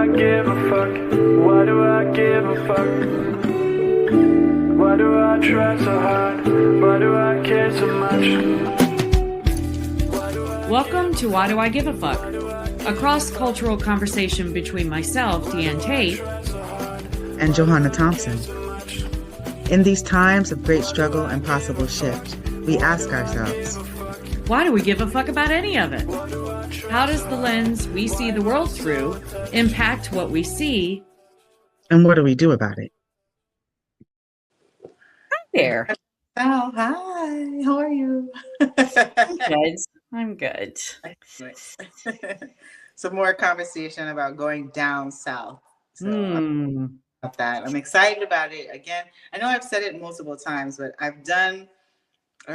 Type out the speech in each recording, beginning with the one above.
I give a fuck? Why do I give a fuck? Why do I try so hard? Why do I care so much? Welcome to Why Do I Give a Fuck? A cross-cultural conversation between myself, Diane Tate, and Johanna Thompson. In these times of great struggle and possible shift, we ask ourselves, why do we give a fuck about any of it? How does the lens we see the world through impact what we see? And what do we do about it? Hi there. Oh, hi. How are you? I'm good. Some more conversation about going down south. So about that. I'm excited about it. Again, I know I've said it multiple times, but I've done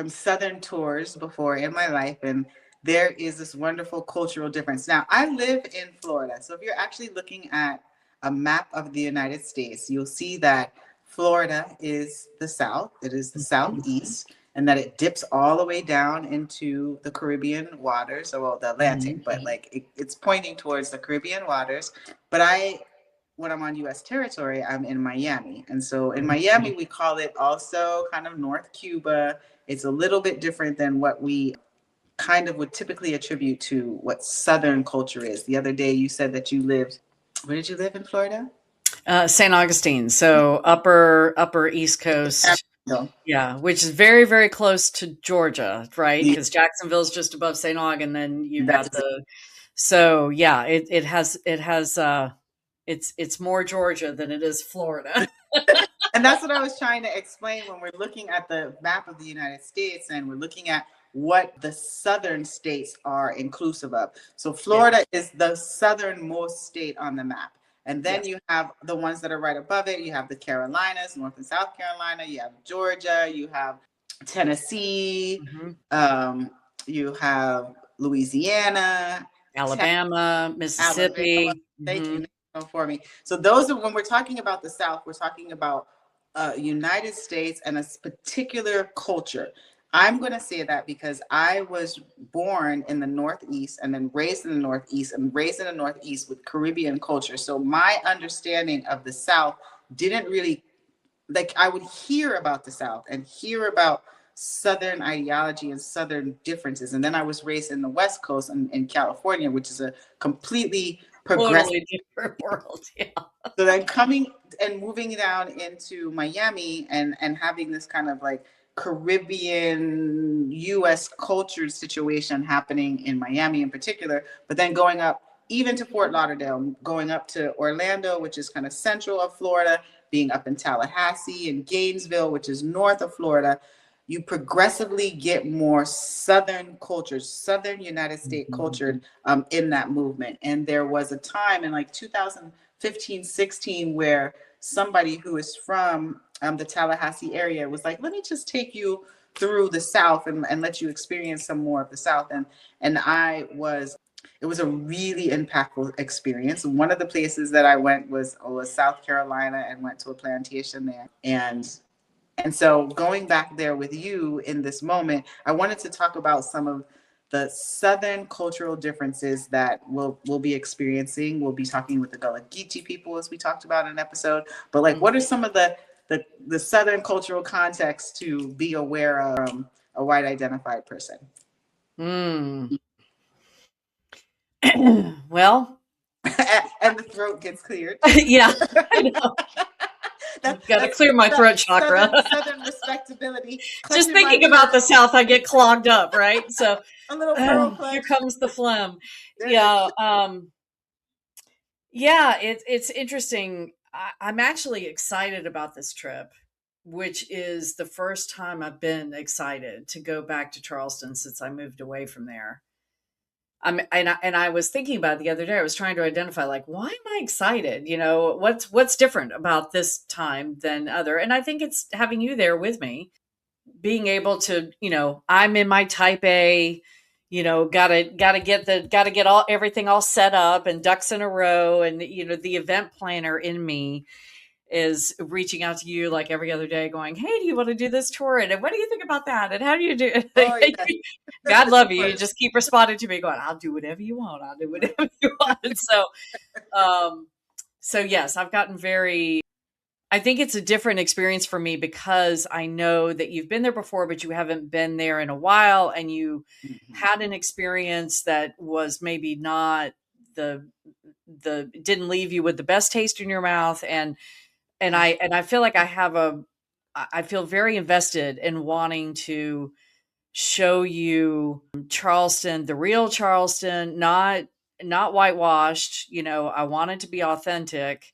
Southern tours before in my life, and there is this wonderful cultural difference. Now, I live in Florida, so if you're actually looking at a map of the United States, you'll see that Florida is the South. It is the Southeast, and that it dips all the way down into the Caribbean waters, or well, the Atlantic, but like it's pointing towards the Caribbean waters. But when I'm on U.S. territory, I'm in Miami. And so in Miami, we call it also kind of North Cuba. It's a little bit different than what we kind of would typically attribute to what Southern culture is. The other day, you said that you lived, where did you live in Florida? St. Augustine. So upper East Coast. Yeah, which is very, very close to Georgia, right? Because Jacksonville's just above St. Aug, and then you got so yeah, it's more Georgia than it is Florida. And that's what I was trying to explain when we're looking at the map of the United States and we're looking at what the southern states are inclusive of. So Florida is the southernmost state on the map. And then you have the ones that are right above it. You have the Carolinas, North and South Carolina. You have Georgia. You have Tennessee. You have Louisiana. Alabama, Mississippi. Thank you for me. So those are, when we're talking about the South, we're talking about United States and a particular culture. I'm going to say that because I was born in the Northeast and then raised in the Northeast and raised in the Northeast with Caribbean culture. So my understanding of the South didn't really, like, I would hear about the South and hear about Southern ideology and Southern differences. And then I was raised in the West Coast in California, which is a completely progressive, totally different world. Yeah. So then coming and moving down into Miami and having this kind of like Caribbean U.S. culture situation happening in Miami in particular, but then going up even to Fort Lauderdale, going up to Orlando, which is kind of central of Florida, being up in Tallahassee and Gainesville, which is north of Florida, you progressively get more Southern cultures, Southern United States culture in that movement. And there was a time in like 2015, 16, where somebody who is from the Tallahassee area was like, let me just take you through the South and let you experience some more of the South. And it was a really impactful experience. One of the places that I went was South Carolina and went to a plantation there. And so going back there with you in this moment, I wanted to talk about some of the Southern cultural differences that we'll be experiencing. We'll be talking with the Gullah Geechee people, as we talked about in an episode. But like, what are some of the Southern cultural context to be aware of a white identified person? Well, and the throat gets cleared. Yeah, I know. I've got to clear my throat chakra. Southern respectability. Just thinking about the South, I get clogged up, right? So a little here comes the phlegm. Yeah. It's interesting. I'm actually excited about this trip, which is the first time I've been excited to go back to Charleston since I moved away from there. And I was thinking about it the other day. I was trying to identify, like, why am I excited? You know, what's different about this time than other? And I think it's having you there with me, being able to, you know, I'm in my type A, you know, gotta get everything all set up and ducks in a row, and you know, the event planner in me is reaching out to you like every other day going, hey, do you want to do this tour? And what do you think about that? And how do you do it? Oh, yeah. God love you. You just keep responding to me going, I'll do whatever you want. I'll do whatever you want. And so So yes, I think it's a different experience for me because I know that you've been there before, but you haven't been there in a while, and you had an experience that was maybe not the didn't leave you with the best taste in your mouth, and I feel like I feel very invested in wanting to show you Charleston, the real Charleston, not whitewashed. I want it to be authentic.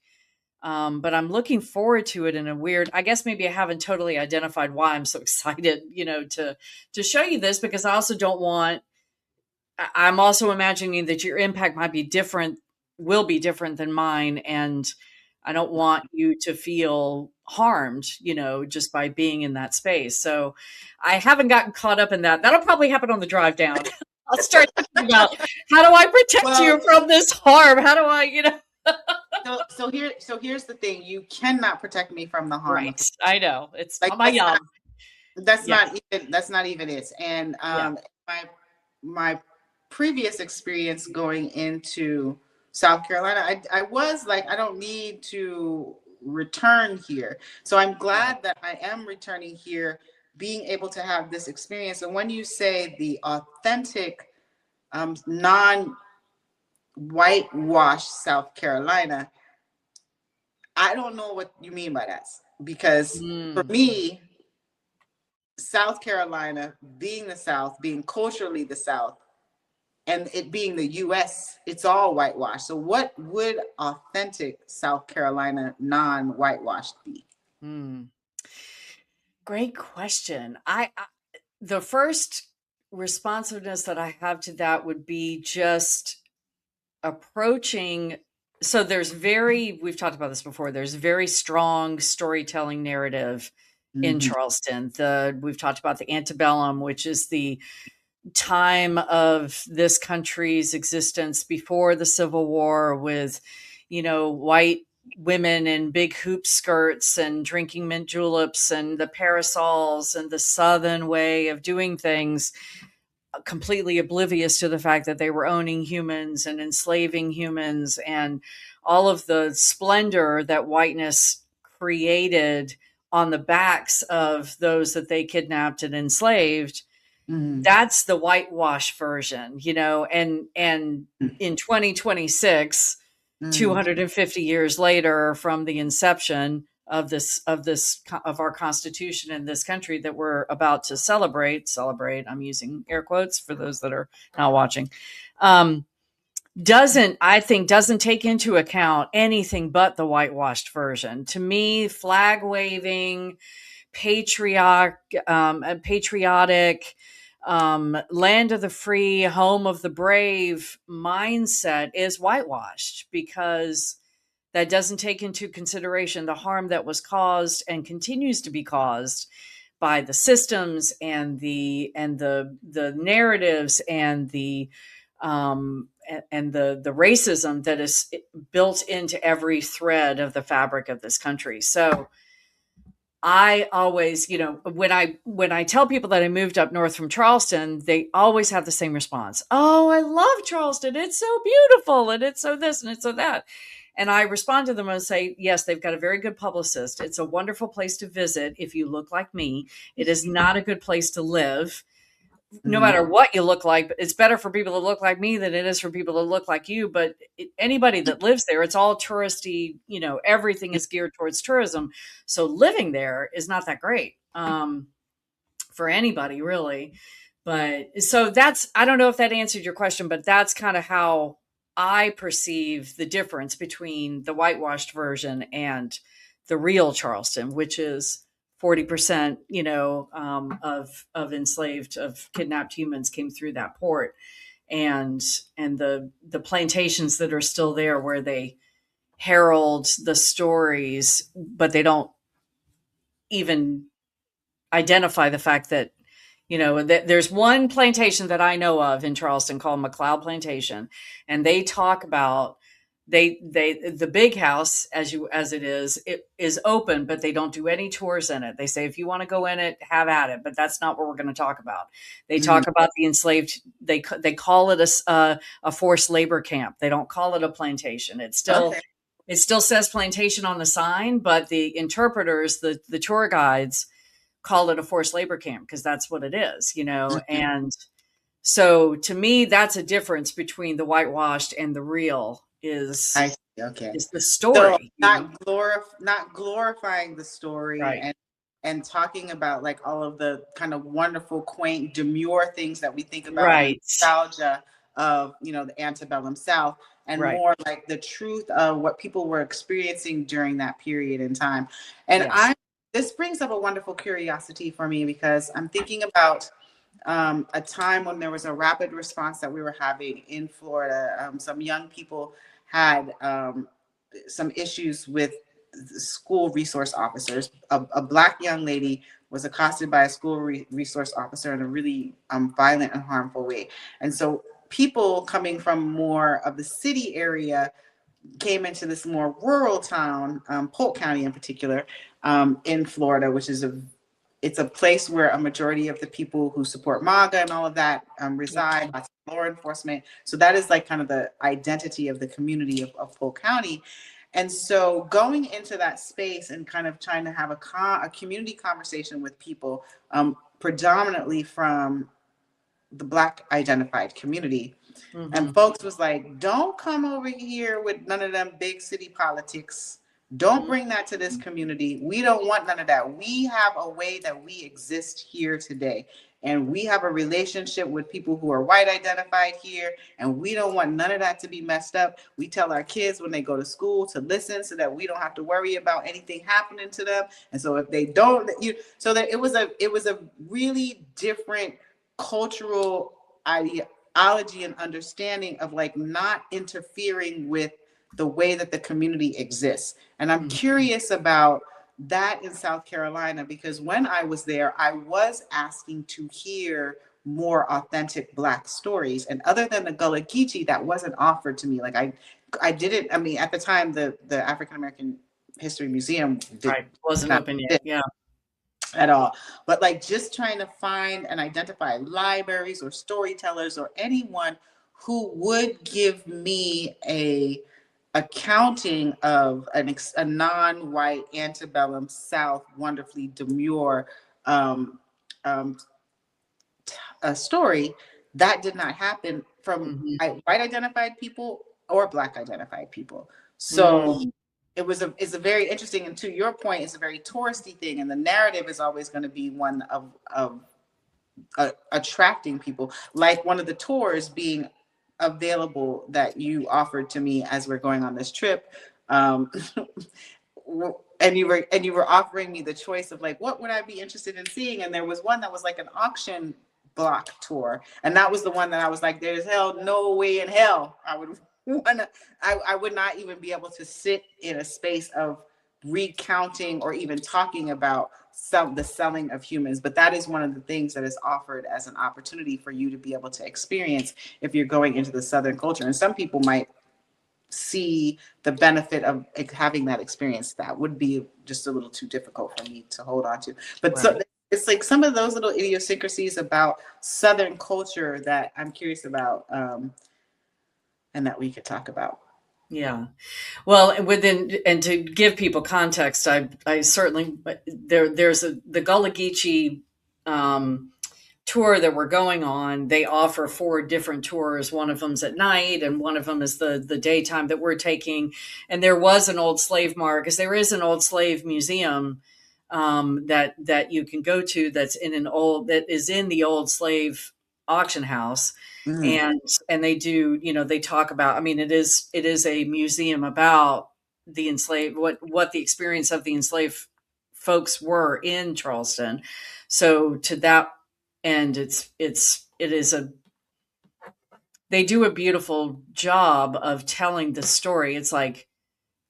But I'm looking forward to it in a weird, I guess maybe I haven't totally identified why I'm so excited, to show you this, because I also don't want, I'm also imagining that your impact will be different than mine. And I don't want you to feel harmed, just by being in that space. So I haven't gotten caught up in that. That'll probably happen on the drive down. I'll start thinking about, how do I protect you from this harm? How do I, So here's the thing: you cannot protect me from the harm. Right. I know, it's Like, my job. That's not even it. And my previous experience going into South Carolina, I was like, I don't need to return here. So I'm glad that I am returning here, being able to have this experience. And when you say the authentic, non-whitewashed South Carolina, I don't know what you mean by that, because for me, South Carolina, being the South, being culturally the South, and it being the US, it's all whitewashed. So what would authentic South Carolina non-whitewashed be? Great question. The first responsiveness that I have to that would be just approaching. So we've talked about this before, there's very strong storytelling narrative in Charleston. We've talked about the antebellum, which is the time of this country's existence before the Civil War, with, white women in big hoop skirts and drinking mint juleps and the parasols and the Southern way of doing things, completely oblivious to the fact that they were owning humans and enslaving humans, and all of the splendor that whiteness created on the backs of those that they kidnapped and enslaved. That's the whitewash version, and in 2026, 250 years later from the inception of our Constitution in this country that we're about to celebrate, I'm using air quotes for those that are not watching, doesn't take into account anything but the whitewashed version. To me, flag waving, patriotic, land of the free, home of the brave mindset is whitewashed, because that doesn't take into consideration the harm that was caused and continues to be caused by the systems and the narratives and the racism that is built into every thread of the fabric of this country. So I always, when I tell people that I moved up north from Charleston, they always have the same response. Oh, I love Charleston. It's so beautiful. And it's so this and it's so that. And I respond to them and say, yes, they've got a very good publicist. It's a wonderful place to visit if you look like me. It is not a good place to live, no matter what you look like. It's better for people to look like me than it is for people to look like you. But anybody that lives there, it's all touristy, everything is geared towards tourism. So living there is not that great for anybody, really. But so I don't know if that answered your question, but that's kind of how I perceive the difference between the whitewashed version and the real Charleston, which is 40%, of enslaved, of kidnapped humans came through that port, and the plantations that are still there, where they herald the stories, but they don't even identify the fact that, there's one plantation that I know of in Charleston called McLeod Plantation, and they talk about the big house as it is open, but they don't do any tours in it. They say, if you want to go in it, have at it, but that's not what we're going to talk about. They talk about the enslaved. They call it a forced labor camp. They don't call it a plantation. It's still It still says plantation on the sign, but the interpreters, the tour guides, call it a forced labor camp because that's what it is, And so to me, that's a difference between the whitewashed and the real I see. Okay. is the So story. not glorifying the story Right. and talking about like all of the kind of wonderful, quaint, demure things that we think about in Right. nostalgia of, the antebellum South, and Right. more like the truth of what people were experiencing during that period in time. And Yes. this brings up a wonderful curiosity for me because I'm thinking about a time when there was a rapid response that we were having in Florida. Some young people had some issues with school resource officers. A Black young lady was accosted by a school resource officer in a really violent and harmful way. And so people coming from more of the city area came into this more rural town, Polk County in particular, in Florida, which is it's a place where a majority of the people who support MAGA and all of that reside, lots of law enforcement. So that is like kind of the identity of the community of Polk County. And so going into that space and kind of trying to have a community conversation with people, predominantly from the Black identified community. Mm-hmm. And folks was like, don't come over here with none of them big city politics. Don't bring that to this community. We don't want none of that. We have a way that we exist here today. And we have a relationship with people who are white identified here. And we don't want none of that to be messed up. We tell our kids when they go to school to listen so that we don't have to worry about anything happening to them. And so if they don't, so that it was a really different cultural ideology and understanding of like not interfering with the way that the community exists. And I'm curious about that in South Carolina, because when I was there, I was asking to hear more authentic Black stories. And other than the Gullah Geechee, that wasn't offered to me. Like I didn't, I mean, at the time, the African American History Museum wasn't open yet. Yeah. At all. But like just trying to find and identify libraries or storytellers or anyone who would give me a accounting of a non-white antebellum South wonderfully demure a story, that did not happen from white identified people or Black identified people. So it's a very interesting, and to your point, it's a very touristy thing, and the narrative is always going to be one of attracting people, like one of the tours being available that you offered to me as we're going on this trip, and you were offering me the choice of like, what would I be interested in seeing? And there was one that was like an auction block tour, and that was the one that I was like, there's no way in hell I would not even be able to sit in a space of recounting or even talking about the selling of humans. But that is one of the things that is offered as an opportunity for you to be able to experience if you're going into the Southern culture. And some people might see the benefit of having that experience. That would be just a little too difficult for me to hold on to. But right. So it's like some of those little idiosyncrasies about Southern culture that I'm curious about, and that we could talk about. Yeah. Well, and to give people context, I certainly, there's the Gullah Geechee tour that we're going on. They offer 4 different tours. One of them's at night, and one of them is the daytime that we're taking. And there was an old slave market, because there is an old slave museum that you can go to that is in the old slave auction house. And they do, they talk about, I mean, it is a museum about the enslaved, what the experience of the enslaved folks were in Charleston. So to that end, they do a beautiful job of telling the story. It's like,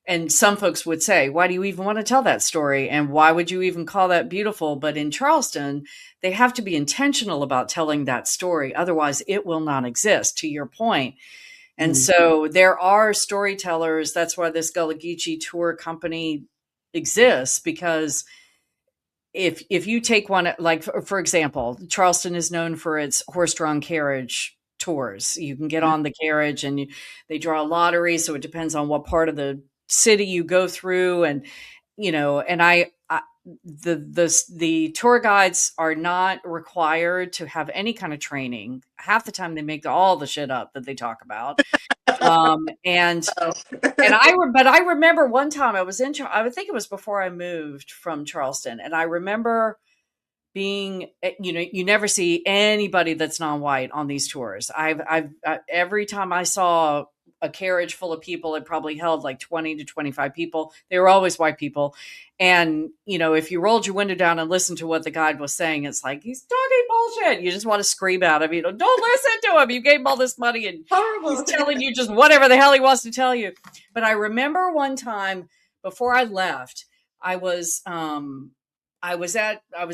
and some folks would say, why do you even want to tell that story? And why would you even call that beautiful? But in Charleston, they have to be intentional about telling that story. Otherwise, it will not exist, to your point. And so there are storytellers. That's why this Gullah Geechee tour company exists, because if you take one, like, for example, Charleston is known for its horse-drawn carriage tours. You can get on the carriage and they draw a lottery. So it depends on what part of the city you go through, and and the tour guides are not required to have any kind of training. Half the time they make all the shit up that they talk about. And Oh. but I remember one time I was I would think it was before I moved from Charleston, and I remember being, you never see anybody that's non-white on these tours. Every time I saw a carriage full of people, it probably held like 20 to 25 people. They were always white people. And, if you rolled your window down and listened to what the guide was saying, it's like, he's talking bullshit. You just want to scream at him, don't listen to him. You gave him all this money and he's telling you just whatever the hell he wants to tell you. But I remember one time before I left, I was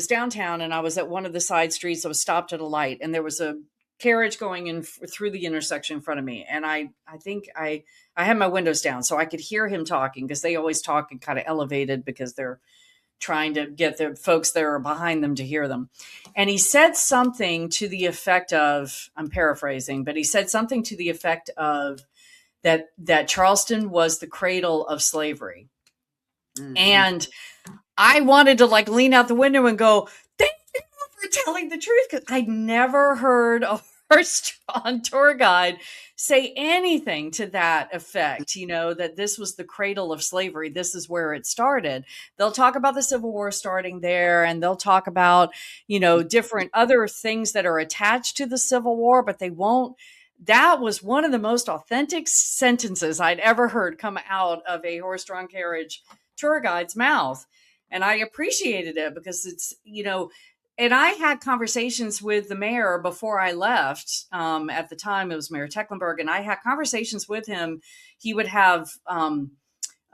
downtown, and I was at one of the side streets. I was stopped at a light, and there was a carriage going in through the intersection in front of me. And I think I had my windows down so I could hear him talking, because they always talk and kind of elevated because they're trying to get the folks that are behind them to hear them. And he said something to the effect of, I'm paraphrasing, but he said something to the effect of that Charleston was the cradle of slavery. Mm-hmm. And I wanted to like lean out the window and go, thank you for telling the truth. Because I'd never heard a horse-drawn tour guide say anything to that effect, that this was the cradle of slavery. This is where it started. They'll talk about the Civil War starting there, and they'll talk about, different other things that are attached to the Civil War, but they won't. That was one of the most authentic sentences I'd ever heard come out of a horse-drawn carriage tour guide's mouth. And I appreciated it because it's, and I had conversations with the mayor before I left. At the time, it was Mayor Tecklenburg, and I had conversations with him. He would have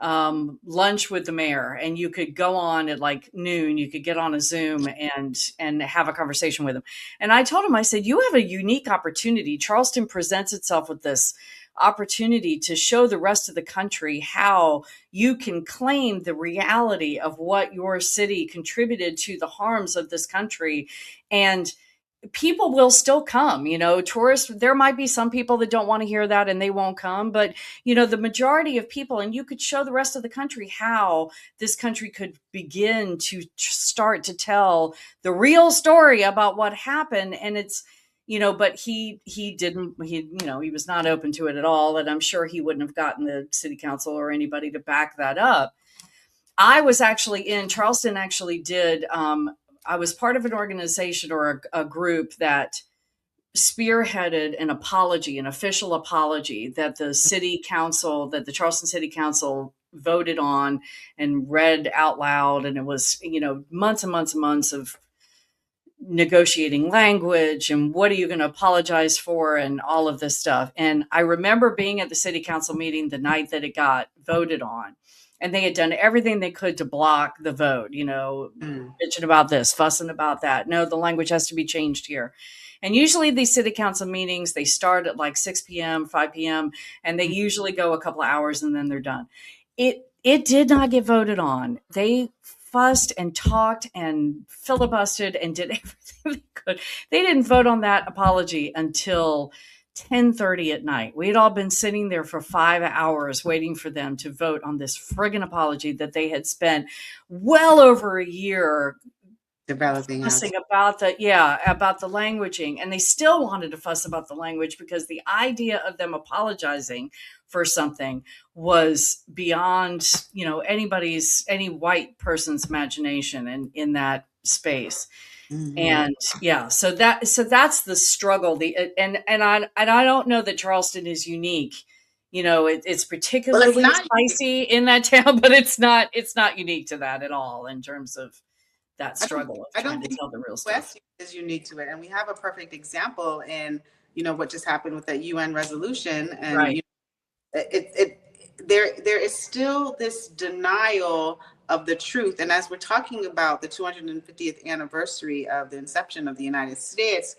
lunch with the mayor, and you could go on at like noon. You could get on a Zoom and have a conversation with him. And I told him, I said, you have a unique opportunity. Charleston presents itself with this opportunity to show the rest of the country how you can claim the reality of what your city contributed to the harms of this country. And people will still come, tourists. There might be some people that don't want to hear that and they won't come, but the majority of people, and you could show the rest of the country how this country could begin to start to tell the real story about what happened. And it's, but he was not open to it at all. And I'm sure he wouldn't have gotten the city council or anybody to back that up. I was actually in Charleston, I was part of an organization or a group that spearheaded an official apology that the Charleston City Council voted on and read out loud. And it was, months and months and months of negotiating language and what are you going to apologize for and all of this stuff. And I remember being at the city council meeting the night that it got voted on, and they had done everything they could to block the vote, bitching about this, fussing about that. No, the language has to be changed here. And usually these city council meetings, they start at like 6 p.m., 5 p.m., and they usually go a couple of hours and then they're done. It did not get voted on. They fussed and talked and filibustered and did everything they could. They didn't vote on that apology until 10:30 at night. We had all been sitting there for 5 hours waiting for them to vote on this friggin' apology that they had spent well over a year developing, fussing about the languaging. And they still wanted to fuss about the language because the idea of them apologizing for something was beyond, any white person's imagination in that space. Mm-hmm. And so that's the struggle. And I don't know that Charleston is unique. It's particularly spicy in that town, but it's not unique to that at all in terms of that struggle of trying to tell the real story. West is unique to it, and we have a perfect example in what just happened with that UN resolution, and right. There is still this denial of the truth. And as we're talking about the 250th anniversary of the inception of the United States,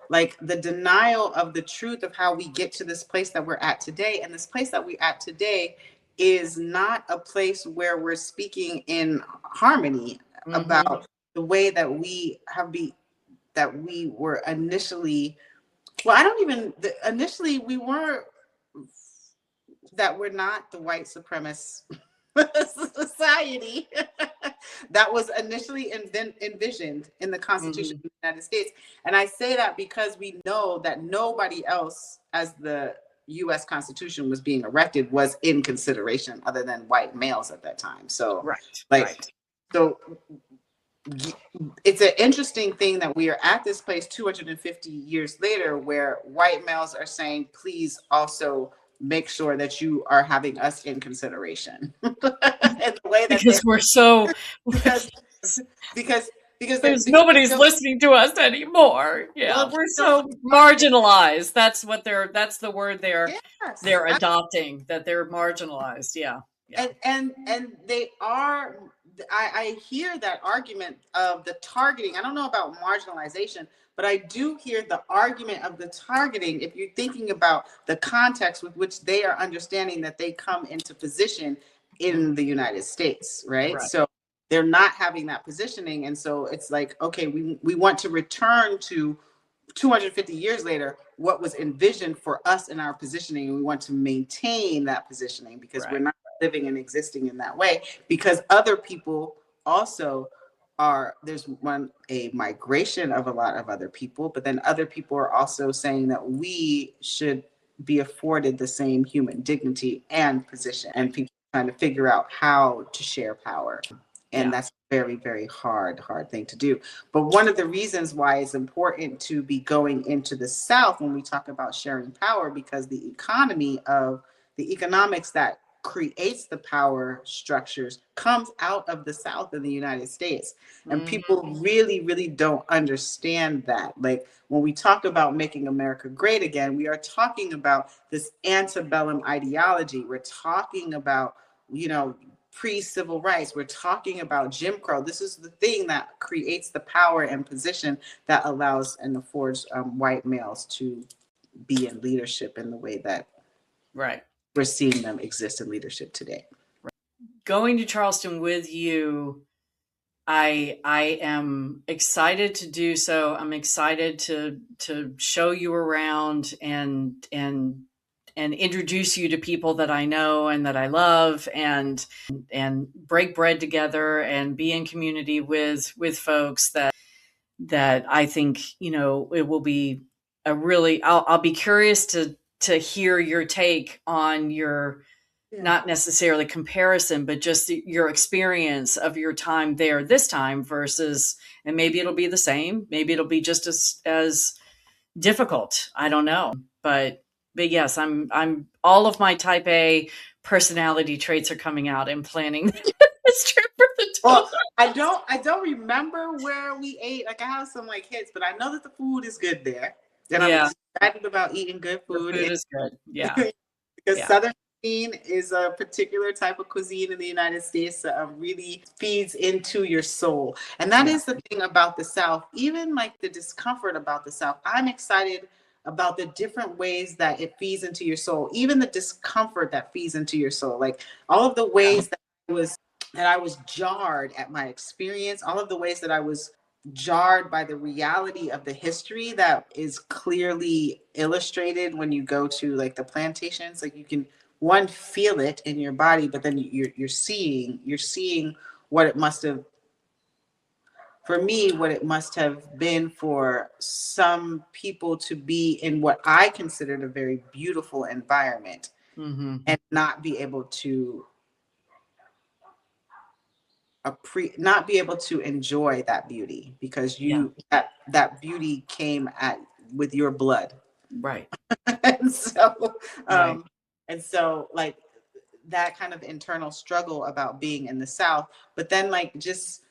like the denial of the truth of how we get to this place that we're at today. And this place that we're at today is not a place where we're speaking in harmony about the way that we were initially. Well, initially we weren't that we're not the white supremacist society that was initially envisioned in the Constitution of the United States. And I say that because we know that nobody else, as the U.S. Constitution was being erected, was in consideration other than white males at that time. So, so it's an interesting thing that we are at this place 250 years later, where white males are saying, please also make sure that you are having us in consideration. In the way that because we're so because nobody's listening to us anymore. Yeah, well, we're so marginalized. That's the word they're adopting, that they're marginalized. Yeah. And they are. I hear that argument of the targeting. I don't know about marginalization, but I do hear the argument of the targeting. If you're thinking about the context with which they are understanding that they come into position in the United States, right? So they're not having that positioning. And so it's like, okay, we want to return to 250 years later, what was envisioned for us in our positioning. And we want to maintain that positioning because we're not living and existing in that way, because other people also there's a migration of a lot of other people, but then other people are also saying that we should be afforded the same human dignity and position, and people trying to figure out how to share power. And that's a very, very hard thing to do. But one of the reasons why it's important to be going into the South when we talk about sharing power, because the economics that creates the power structures comes out of the South in the United States. And people really, really don't understand that. Like when we talk about making America great again, we are talking about this antebellum ideology. We're talking about, pre-civil rights. We're talking about Jim Crow. This is the thing that creates the power and position that allows and affords white males to be in leadership in the way that we're seeing them exist in leadership today. Going to Charleston with you, I am excited to do so. I'm excited to show you around and introduce you to people that I know and that I love, and break bread together and be in community with folks that I think, it will be a really, I'll be curious to hear your take on your, not necessarily comparison, but just your experience of your time there this time versus, and maybe it'll be the same, maybe it'll be just as difficult. I don't know, but yes, I'm all of my type A personality traits are coming out and planning this trip for the tour. Well, I don't remember where we ate. Like I have some hits, but I know that the food is good there. And I'm excited about eating good food. The food is good. Yeah. Because Southern cuisine is a particular type of cuisine in the United States that really feeds into your soul. And that is the thing about the South. Even the discomfort about the South, I'm excited about the different ways that it feeds into your soul, even the discomfort that feeds into your soul. Like all of the ways that I was jarred at my experience, all of the ways that I was jarred by the reality of the history that is clearly illustrated when you go to the plantations. Like you can feel it in your body, but then you're seeing what it must have, for me, what it must have been for some people to be in what I considered a very beautiful environment and not be able to not be able to enjoy that beauty because that beauty came with your blood. Right. And so that kind of internal struggle about being in the South, but then just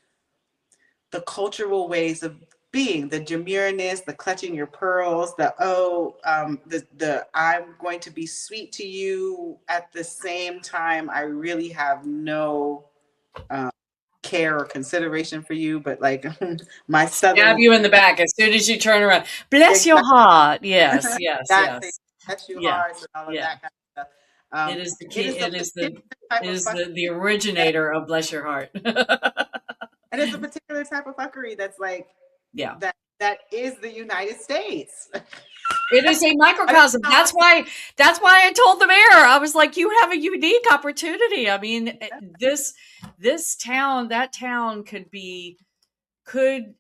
the cultural ways of being, the demureness, the clutching your pearls, the I'm going to be sweet to you at the same time I really have no care or consideration for you, but my Southern, stab you in the back as soon as you turn around. Bless your heart. Yes, yes, yes. Bless your heart and all of that kind of stuff. It is the key. It is the originator of bless your heart. And it's a particular type of fuckery that's that that is the United States. It is a microcosm. That's why I told the mayor, I was like, you have a unique opportunity. I mean, this town, that town could be the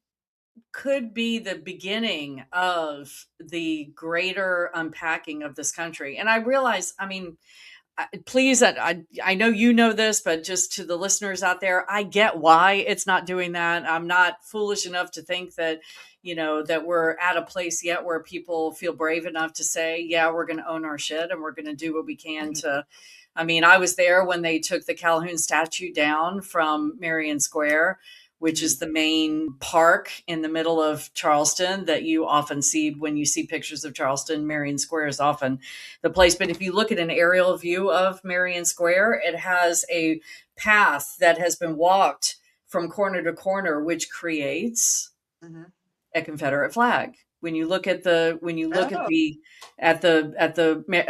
beginning of the greater unpacking of this country. And I realize, I mean, please, I know you know this, but just to the listeners out there, I get why it's not doing that. I'm not foolish enough to think that, that we're at a place yet where people feel brave enough to say, yeah, we're going to own our shit and we're going to do what we can to. I mean, I was there when they took the Calhoun statue down from Marion Square, which is the main park in the middle of Charleston that you often see when you see pictures of Charleston. Marion Square is often the place. But if you look at an aerial view of Marion Square, it has a path that has been walked from corner to corner, which creates a Confederate flag. When you look at the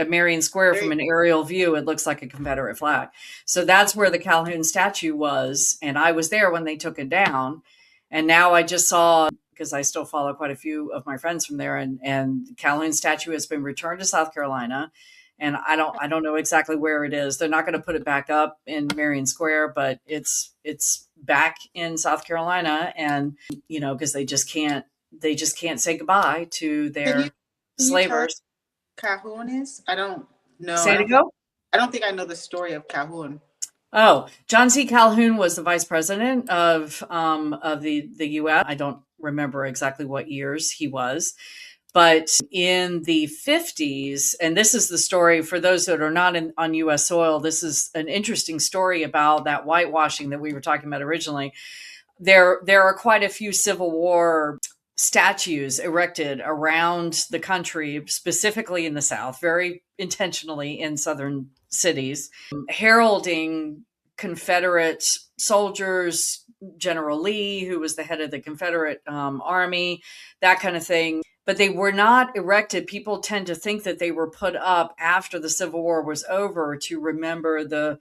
Marion Square from an aerial view, it looks like a Confederate flag. So that's where the Calhoun statue was, and I was there when they took it down. And now I just saw, because I still follow quite a few of my friends from there, and Calhoun statue has been returned to South Carolina, and I don't know exactly where it is. They're not going to put it back up in Marion Square, but it's back in South Carolina, and because they just can't say goodbye to their slavers. Calhoun is? I don't know. I don't think I know the story of Calhoun. Oh, John C. Calhoun was the vice president of the U.S. I don't remember exactly what years he was, but in the 50s, and this is the story for those that are not on U.S. soil. This is an interesting story about that whitewashing that we were talking about originally. There are quite a few Civil War statues erected around the country, specifically in the South, very intentionally in southern cities, heralding Confederate soldiers, General Lee, who was the head of the Confederate Army, that kind of thing. But they were not erected. People tend to think that they were put up after the Civil War was over to remember the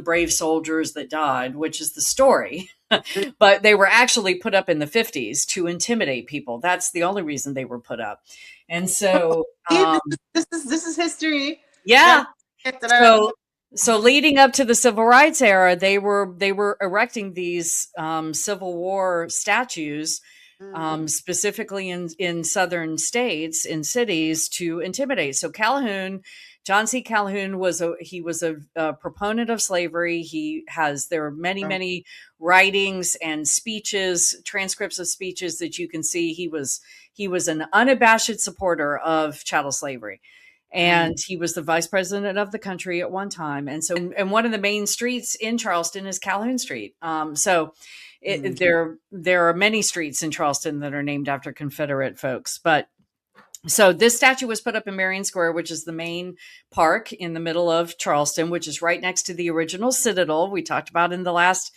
brave soldiers that died, which is the story. But they were actually put up in the 50s to intimidate people. That's the only reason they were put up. And so this is history. Yeah. So leading up to the Civil Rights era, they were erecting these Civil War statues, specifically in southern states, in cities, to intimidate. So John C. Calhoun was a proponent of slavery. There are many writings and speeches, transcripts of speeches that you can see. He was an unabashed supporter of chattel slavery. And he was the vice president of the country at one time. And so, and one of the main streets in Charleston is Calhoun Street. There are many streets in Charleston that are named after Confederate folks. But so this statue was put up in Marion Square, which is the main park in the middle of Charleston, which is right next to the original Citadel we talked about in the last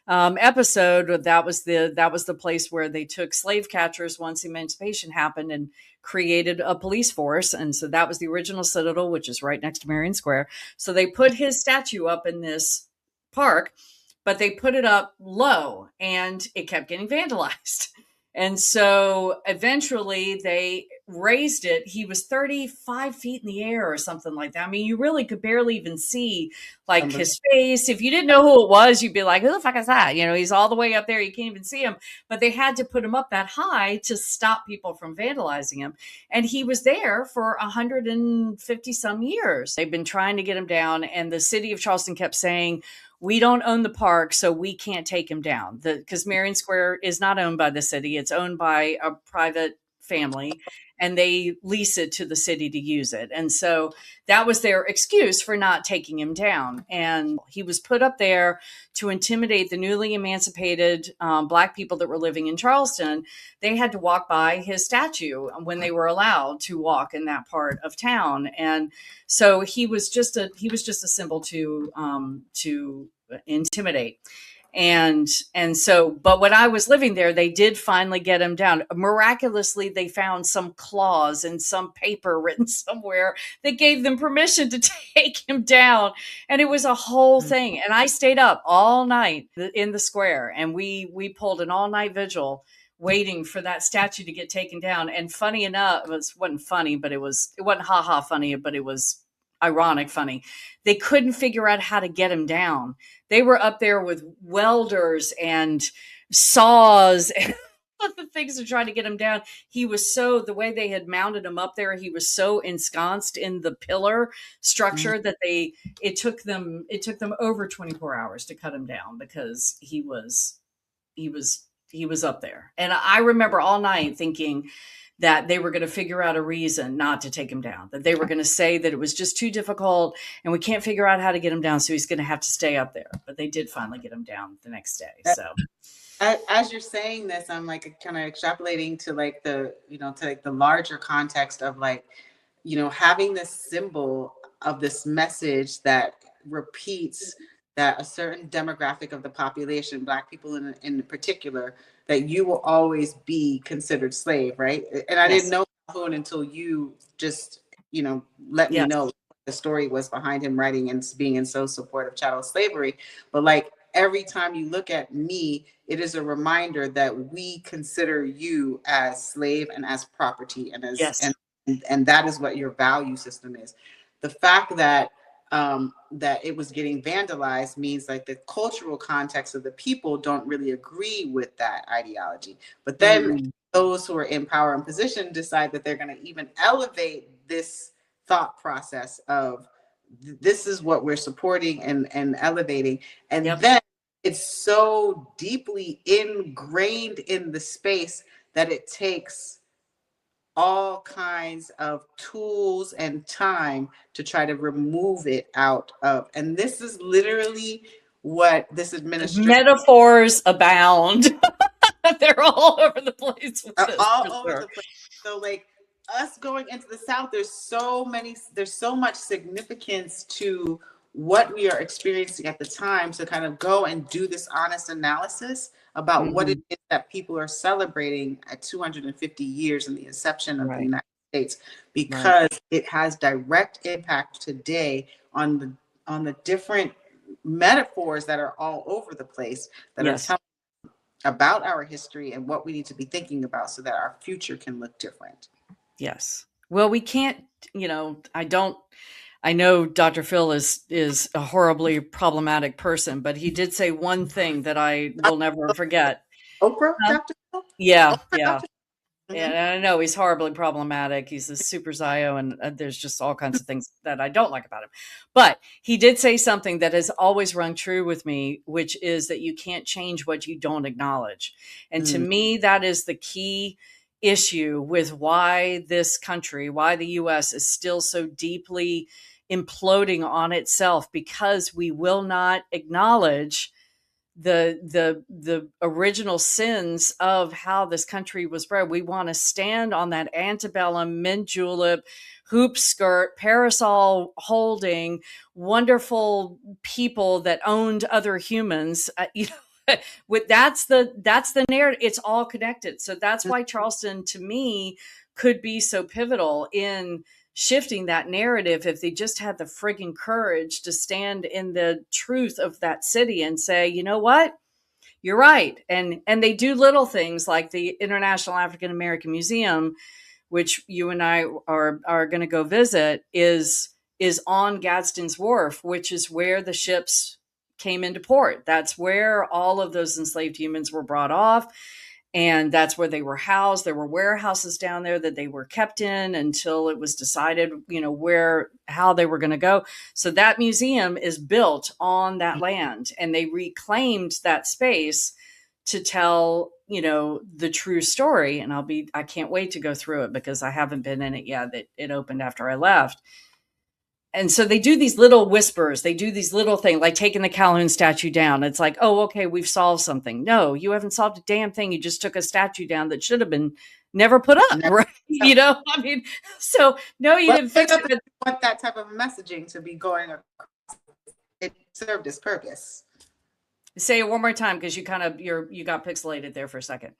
episode. That was the place where they took slave catchers once emancipation happened and created a police force. And so that was the original Citadel, which is right next to Marion Square. So they put his statue up in this park, but they put it up low and it kept getting vandalized. And so eventually they raised it. He was 35 feet in the air or something like that. I mean, you really could barely even see like his face. If you didn't know who it was, you'd be like, who the fuck is that? He's all the way up there. You can't even see him. But they had to put him up that high to stop people from vandalizing him. And he was there for 150 some years. They've been trying to get him down. And the city of Charleston kept saying, we don't own the park, so we can't take him down. Because Marion Square is not owned by the city. It's owned by a private family, and they lease it to the city to use it. And so that was their excuse for not taking him down. And he was put up there to intimidate the newly emancipated Black people that were living in Charleston. They had to walk by his statue when they were allowed to walk in that part of town. And so he was just a symbol to intimidate. And so, but when I was living there, they did finally get him down. Miraculously, they found some clause in some paper written somewhere that gave them permission to take him down. And it was a whole thing. And I stayed up all night in the square, and we pulled an all-night vigil waiting for that statue to get taken down. And funny enough, it wasn't funny, but it wasn't ha funny, but it was ironic funny. They couldn't figure out how to get him down. They were up there with welders and saws and the things to try to get him down. He was the way they had mounted him up there, he was so ensconced in the pillar structure that it took them over 24 hours to cut him down, because he was up there. And I remember all night thinking that they were going to figure out a reason not to take him down, that they were going to say that it was just too difficult and we can't figure out how to get him down, so he's going to have to stay up there. But they did finally get him down the next day. So as you're saying this, I'm like kind of extrapolating to like the larger context of like, having this symbol of this message that repeats that a certain demographic of the population, Black people in particular, that you will always be considered slave, right? And I didn't know Calhoun until you just, let me know what the story was behind him writing and being in so support of chattel slavery. But like every time you look at me, it is a reminder that we consider you as slave and as property and as and that is what your value system is. The fact that that it was getting vandalized means like the cultural context of the people don't really agree with that ideology. But then those who are in power and position decide that they're going to even elevate this thought process of this is what we're supporting and elevating. And then it's so deeply ingrained in the space that it takes all kinds of tools and time to try to remove it out of. And this is literally what this administration... Metaphors abound. They're all over the place. All over the place. So like us going into the South, there's so much significance to what we are experiencing at the time, to kind of go and do this honest analysis about what it is that people are celebrating at 250 years in the inception of the United States, because it has direct impact today on the different metaphors that are all over the place that are telling about our history and what we need to be thinking about so that our future can look different. Yes. Well, we can't, I know Dr. Phil is a horribly problematic person, but he did say one thing that I will never forget. Oprah, Dr. Phil? Yeah, Oprah, yeah. Dr. And I know he's horribly problematic. He's a super Zio, and there's just all kinds of things that I don't like about him. But he did say something that has always rung true with me, which is that you can't change what you don't acknowledge. And to me, that is the key issue with why this country, why the U.S. is still so deeply imploding on itself, because we will not acknowledge the original sins of how this country was bred. We want to stand on that antebellum mint julep hoop skirt parasol holding wonderful people that owned other humans. That's the narrative. It's all connected. So that's why Charleston, to me, could be so pivotal in shifting that narrative if they just had the frigging courage to stand in the truth of that city and say, you know what, you're right. And they do little things like the International African American Museum, which you and I are going to go visit, is on Gadsden's Wharf, which is where the ships came into port. That's where all of those enslaved humans were brought off. And that's where they were housed. There were warehouses down there that they were kept in until it was decided, how they were going to go. So that museum is built on that land, and they reclaimed that space to tell, the true story. And I can't wait to go through it because I haven't been in it yet. It opened after I left. And so they do these little whispers. They do these little things like taking the Calhoun statue down. It's like, oh, okay, we've solved something. No, you haven't solved a damn thing. You just took a statue down that should have been never put up, right? So no, you didn't fix it. You want that type of messaging to be going across. It served its purpose. Say it one more time, because you got pixelated there for a second.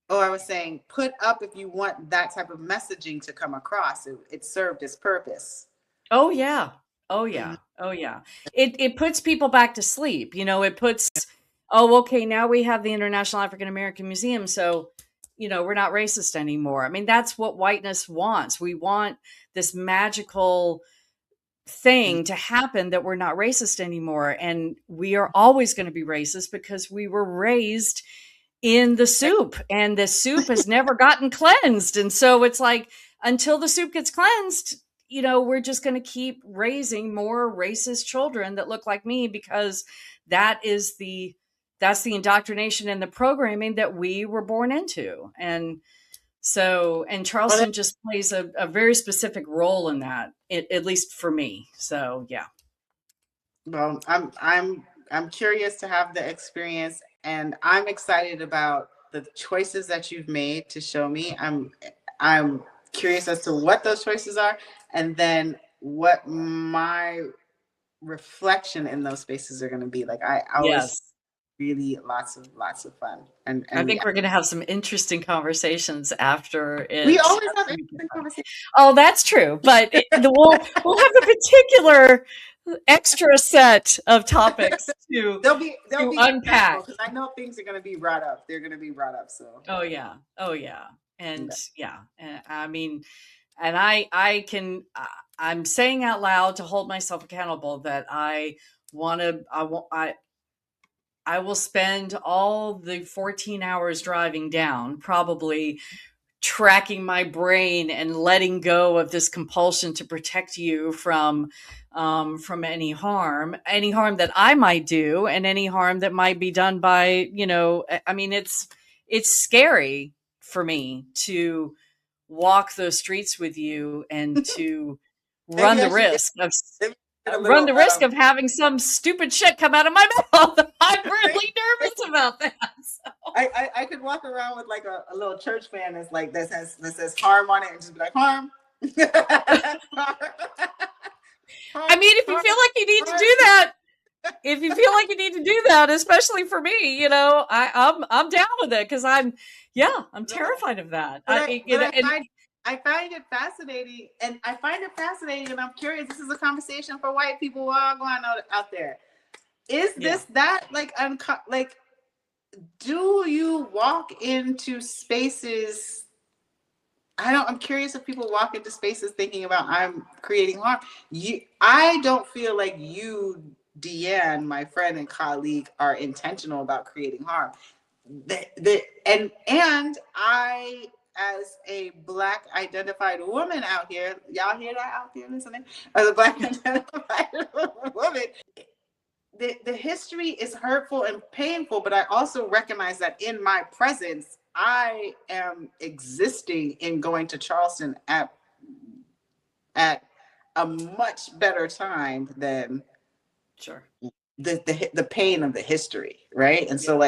Oh, I was saying, put up if you want that type of messaging to come across. It served its purpose. Oh yeah. Oh yeah. Oh yeah. It puts people back to sleep. It puts, okay, now we have the International African American Museum. So we're not racist anymore. I mean, that's what whiteness wants. We want this magical thing to happen that we're not racist anymore. And we are always going to be racist because we were raised in the soup, and the soup has never gotten cleansed. And so it's like, until the soup gets cleansed, we're just going to keep raising more racist children that look like me, because that's the indoctrination and the programming that we were born into. And Charleston just plays a very specific role in that, at least for me. So, yeah. Well, I'm curious to have the experience, and I'm excited about the choices that you've made to show me. I'm curious as to what those choices are, and then what my reflection in those spaces are going to be like. I always really lots of fun, and I think we're going to have some interesting conversations after it. We always have interesting conversations. Oh, that's true, but we'll have a particular extra set of topics to unpack, because I know things are going to be brought up. They're going to be brought up. So oh yeah, and I mean, and I'm saying out loud to hold myself accountable that I will spend all the 14 hours driving down probably tracking my brain and letting go of this compulsion to protect you from any harm that I might do, and any harm that might be done by, I mean, it's scary for me to walk those streets with you and to run the risk of having some stupid shit come out of my mouth. I'm really nervous about that. So. I could walk around with like a little church fan that's like that says harm on it, and just be like, harm. I mean, if you feel like you need to do that, especially for me, I'm down with it, because I'm terrified of that. I find it fascinating, and and I'm curious. This is a conversation for white people who are going out there. Is this that like do you walk into spaces? I'm curious if people walk into spaces thinking about I'm creating harm. I don't feel like you, Diane, my friend and colleague, are intentional about creating harm. And I, as a Black identified woman out here, y'all hear that out there listening? As a Black identified woman, the history is hurtful and painful, but I also recognize that in my presence, I am existing in going to Charleston at a much better time than the pain of the history, right? And so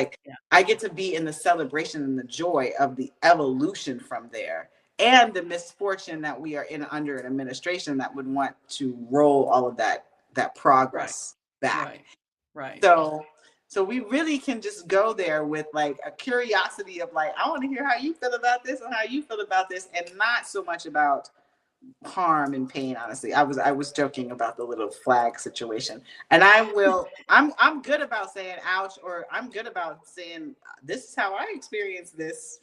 I get to be in the celebration and the joy of the evolution from there, and the misfortune that we are under an administration that would want to roll all of that progress back. Right. So we really can just go there with like a curiosity of like, I want to hear how you feel about this and how you feel about this, and not so much about harm and pain. Honestly, I was joking about the little flag situation, and I'm good about saying ouch, or I'm good about saying this is how I experience this.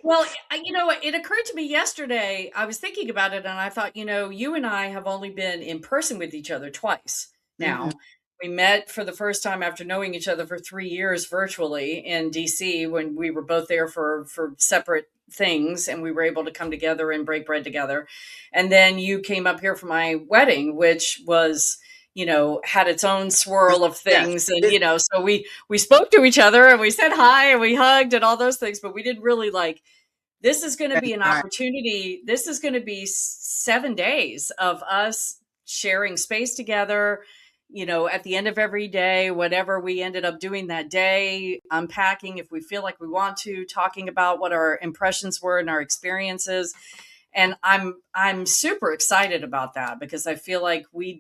Well, it occurred to me yesterday. I was thinking about it, and I thought, you and I have only been in person with each other twice now. Mm-hmm. We met for the first time after knowing each other for 3 years virtually in DC, when we were both there for separate things, and we were able to come together and break bread together. And then you came up here for my wedding, which was, had its own swirl of things. And, so we spoke to each other, and we said hi, and we hugged and all those things, but we didn't really this is going to be an opportunity. This is going to be 7 days of us sharing space together, at the end of every day, whatever we ended up doing that day, unpacking if we feel like we want to, talking about what our impressions were and our experiences. And I'm super excited about that, because I feel like we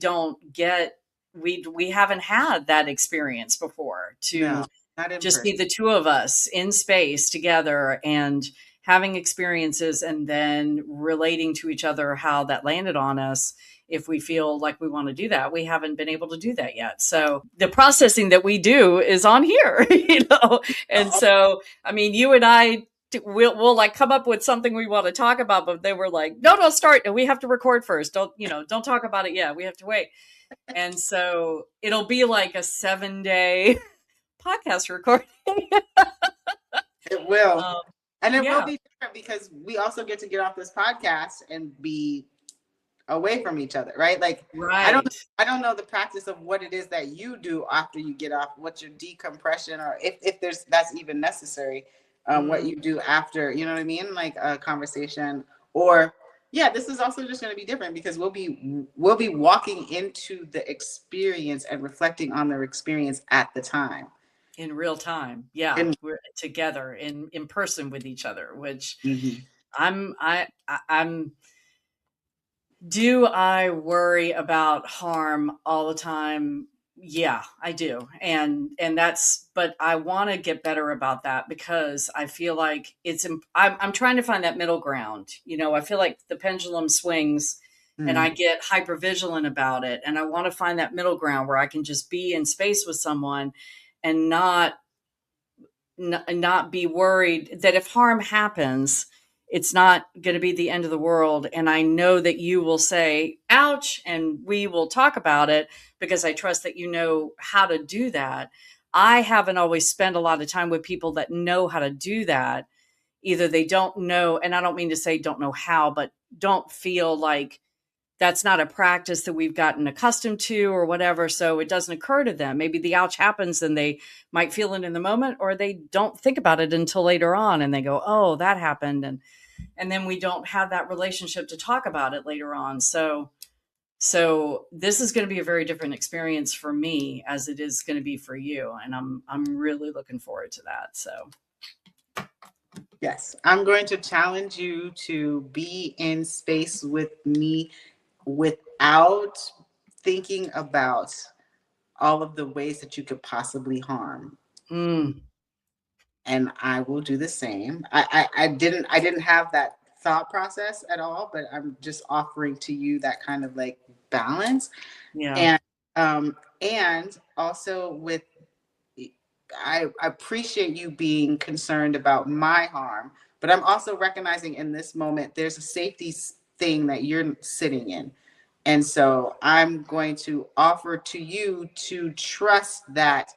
haven't had that experience before, to just be the two of us in space together and having experiences and then relating to each other how that landed on us. If we feel like we want to do that, we haven't been able to do that yet. So the processing that we do is on here, And so, I mean, you and I, we'll like come up with something we want to talk about, but they were like, no, don't start. We have to record first. Don't talk about it yet. We have to wait. And so it'll be like a 7-day podcast recording. It will. And it will be different because we also get to get off this podcast and be away from each other, right? Like, I don't know the practice of what it is that you do after you get off, what's your decompression, or if that's even necessary, what you do after, you know what I mean? Like a conversation, or this is also just going to be different because we'll be walking into the experience and reflecting on their experience at the time. In real time. We're together in person with each other, which I'm do I worry about harm all the time? Yeah, I do. And but I want to get better about that because I feel like I'm trying to find that middle ground. I feel like the pendulum swings and I get hypervigilant about it. And I want to find that middle ground where I can just be in space with someone and not be worried that if harm happens, it's not going to be the end of the world. And I know that you will say, ouch, and we will talk about it because I trust that you know how to do that. I haven't always spent a lot of time with people that know how to do that. Either they don't know, and I don't mean to say don't know how, but don't feel like that's not a practice that we've gotten accustomed to or whatever. So it doesn't occur to them. Maybe the ouch happens and they might feel it in the moment, or they don't think about it until later on and they go, oh, that happened. And then we don't have that relationship to talk about it later on. So this is going to be a very different experience for me as it is going to be for you. And I'm really looking forward to that. So. Yes, I'm going to challenge you to be in space with me without thinking about all of the ways that you could possibly harm. And I will do the same. I didn't have that thought process at all, but I'm just offering to you that kind of like balance. Yeah. And also I appreciate you being concerned about my harm, but I'm also recognizing in this moment, there's a safety thing that you're sitting in. And so I'm going to offer to you to trust that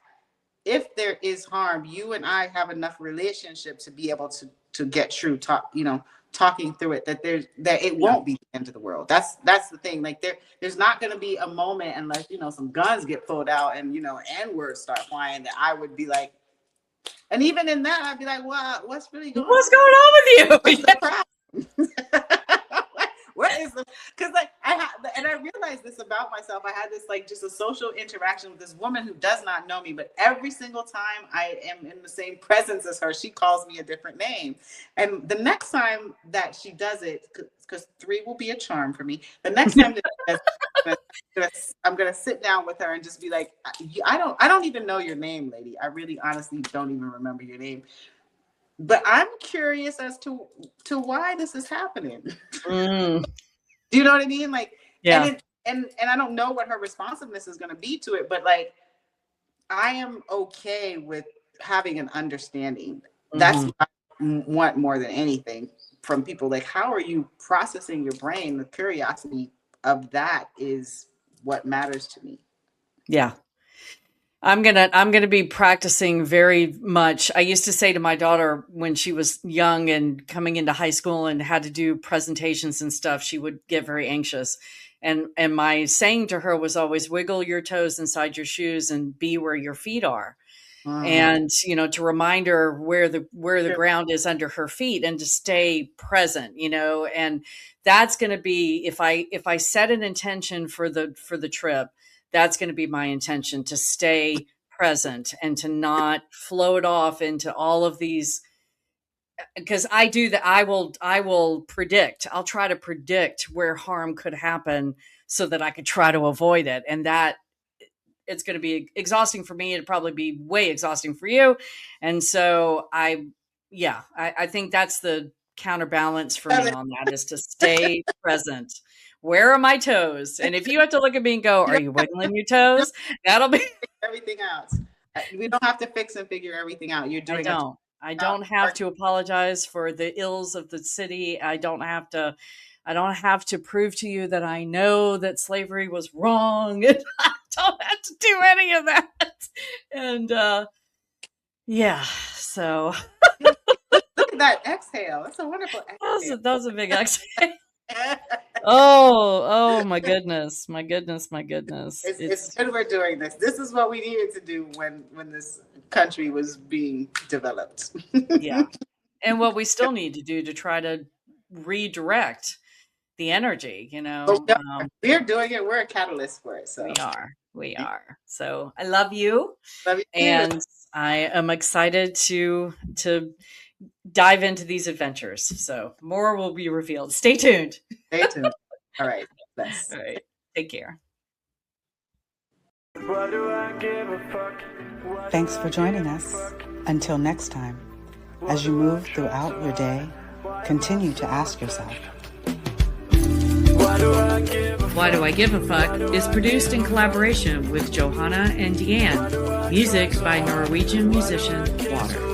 if there is harm, you and I have enough relationship to be able to get through talking through it, that it won't be the end of the world. That's the thing. Like there's not going to be a moment unless, some guns get pulled out and, N-words start flying that I would be like, and even in that, I'd be like, well, what's going on with you? What is the, because like I realized this about myself. I had this like just a social interaction with this woman who does not know me, but every single time I am in the same presence as her, she calls me a different name. And the next time that she does it, because 3 will be a charm for me. The next time that she does, I'm gonna sit down with her and just be like, I don't even know your name, lady. I really honestly don't even remember your name. But I'm curious as to why this is happening. Do you know what I mean? Like, yeah. And I don't know what her responsiveness is going to be to it, but like, I am okay with having an understanding. That's what I want more than anything from people. Like, how are you processing your brain? The curiosity of that is what matters to me. Yeah. I'm gonna be practicing very much. I used to say to my daughter when she was young and coming into high school and had to do presentations and stuff, she would get very anxious. And my saying to her was always wiggle your toes inside your shoes and be where your feet are. And, to remind her where the ground is under her feet and to stay present, and that's going to be, if I set an intention for the trip, that's going to be my intention, to stay present and to not float off into all of these, because I do that. I will predict. I'll try to predict where harm could happen so that I could try to avoid it. And that it's going to be exhausting for me. It'd probably be way exhausting for you. And so I think that's the counterbalance for me on that is to stay present. Where are my toes? And if you have to look at me and go, are you wiggling your toes? That'll be everything out. We don't have to fix and figure everything out. You're doing I don't have to apologize for the ills of the city. I don't have to prove to you that I know that slavery was wrong. I don't have to do any of that. And yeah, so look at that exhale. That's a wonderful exhale. That was a big exhale. Oh my goodness. It's good we're doing this. This is what we needed to do when this country was being developed. Yeah. And what we still need to do to try to redirect the energy, we're doing it. We're a catalyst for it. So we are. So I love you. Love you too. And I am excited to dive into these adventures. So more will be revealed. Stay tuned. Stay tuned. All right. Best. All right. Take care. Why do I give a fuck? Thanks for joining us. Until next time, as you move throughout your day, continue to ask yourself, Why do I give a Fuck is produced in collaboration with Johanna and Diane. Music by Norwegian musician Water.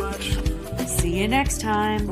See you next time.